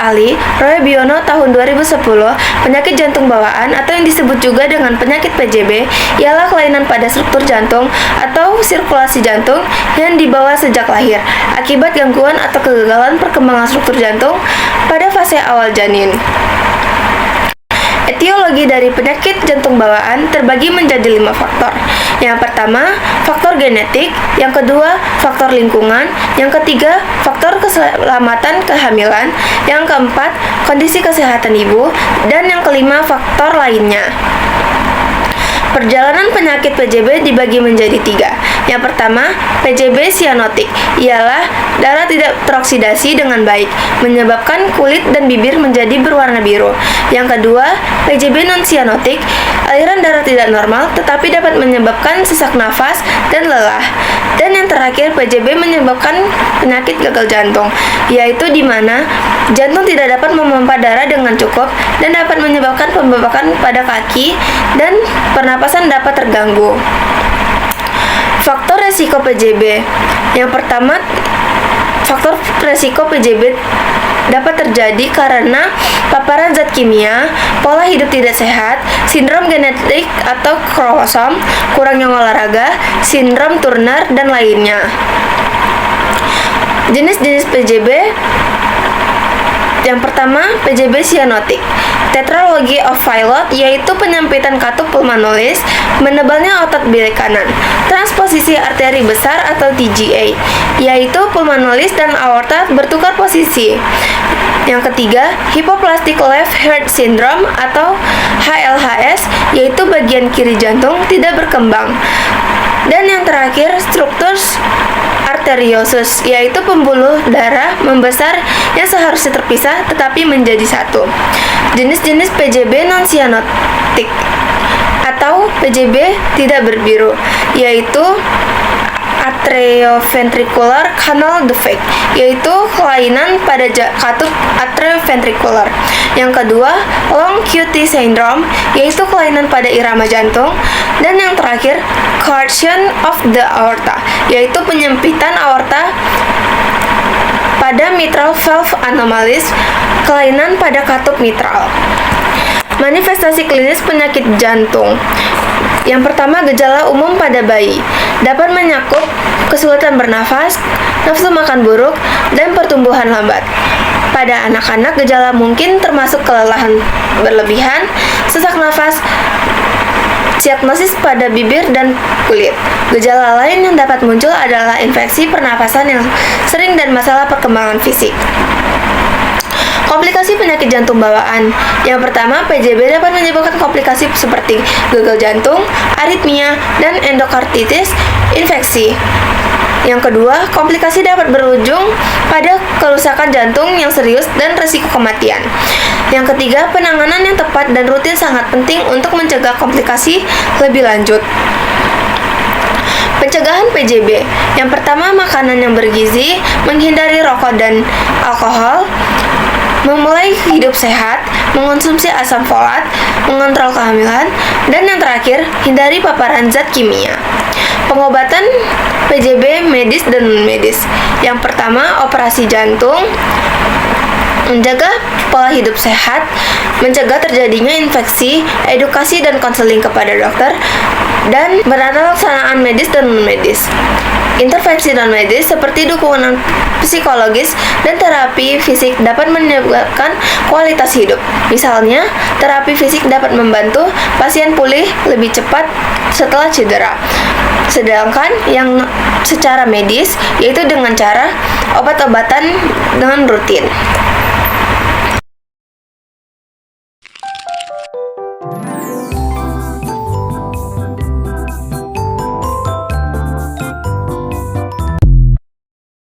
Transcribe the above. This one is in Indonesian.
ahli Roy Biono tahun 2010, penyakit jantung bawaan atau yang disebut juga dengan penyakit PJB ialah kelainan pada struktur jantung atau sirkulasi jantung yang dibawa sejak lahir akibat gangguan atau kegagalan perkembangan struktur jantung pada fase awal janin. Etiologi dari penyakit jantung bawaan terbagi menjadi 5 faktor. Yang pertama, faktor genetik. Yang kedua, faktor lingkungan. Yang ketiga, faktor keselamatan kehamilan. Yang keempat, kondisi kesehatan ibu. Dan yang kelima, faktor lainnya. Perjalanan penyakit PJB dibagi menjadi 3. Yang pertama, PJB sianotik, ialah darah tidak teroksidasi dengan baik, menyebabkan kulit dan bibir menjadi berwarna biru. Yang kedua, PJB non-sianotik, aliran darah tidak normal tetapi dapat menyebabkan sesak nafas dan lelah. Dan yang terakhir, PJB menyebabkan penyakit gagal jantung, yaitu di mana jantung tidak dapat memompa darah dengan cukup dan dapat menyebabkan pembengkakan pada kaki dan pernapasan dapat terganggu. Faktor resiko PJB. Yang pertama, faktor resiko PJB dapat terjadi karena paparan zat kimia, pola hidup tidak sehat, sindrom genetik atau kromosom, kurangnya olahraga, sindrom Turner, dan lainnya. Jenis-jenis PJB. Yang pertama, PJB sianotik. Tetralogy of Fallot, yaitu penyempitan katup pulmonalis, menebalnya otot bilik kanan. Transposisi arteri besar atau TGA, yaitu pulmonalis dan aorta bertukar posisi. Yang ketiga, Hypoplastic Left Heart Syndrome atau HLHS, yaitu bagian kiri jantung tidak berkembang. Dan yang terakhir, struktur arteriosus, yaitu pembuluh darah membesar yang seharusnya terpisah tetapi menjadi satu. Jenis-jenis PJB non-sianotik atau PJB tidak berbiru, yaitu atrioventricular canal defect, yaitu kelainan pada katup atrioventricular. Yang kedua, long QT syndrome, yaitu kelainan pada irama jantung. Dan yang terakhir, coarctation of the aorta, yaitu penyempitan aorta pada mitral valve anomalies, kelainan pada katup mitral. Manifestasi klinis penyakit jantung. Yang pertama, gejala umum pada bayi dapat menyakup kesulitan bernafas, nafsu makan buruk, dan pertumbuhan lambat. Pada anak-anak, gejala mungkin termasuk kelelahan berlebihan, sesak nafas, sianosis pada bibir dan kulit. Gejala lain yang dapat muncul adalah infeksi pernapasan yang sering dan masalah perkembangan fisik. Komplikasi penyakit jantung bawaan. Yang pertama, PJB dapat menyebabkan komplikasi seperti gagal jantung, aritmia, dan endokarditis, infeksi. Yang kedua, komplikasi dapat berujung pada kerusakan jantung yang serius dan risiko kematian. Yang ketiga, penanganan yang tepat dan rutin sangat penting untuk mencegah komplikasi lebih lanjut. Pencegahan PJB. Yang pertama, makanan yang bergizi, menghindari rokok dan alkohol, memulai hidup sehat, mengonsumsi asam folat, mengontrol kehamilan, dan yang terakhir, hindari paparan zat kimia. Pengobatan PJB medis dan non-medis. Yang pertama, operasi jantung, menjaga pola hidup sehat, mencegah terjadinya infeksi, edukasi dan konseling kepada dokter, dan pelaksanaan medis dan non-medis. Intervensi non-medis seperti dukungan psikologis dan terapi fisik dapat meningkatkan kualitas hidup. Misalnya, terapi fisik dapat membantu pasien pulih lebih cepat setelah cedera. Sedangkan yang secara medis, yaitu dengan cara obat-obatan dengan rutin.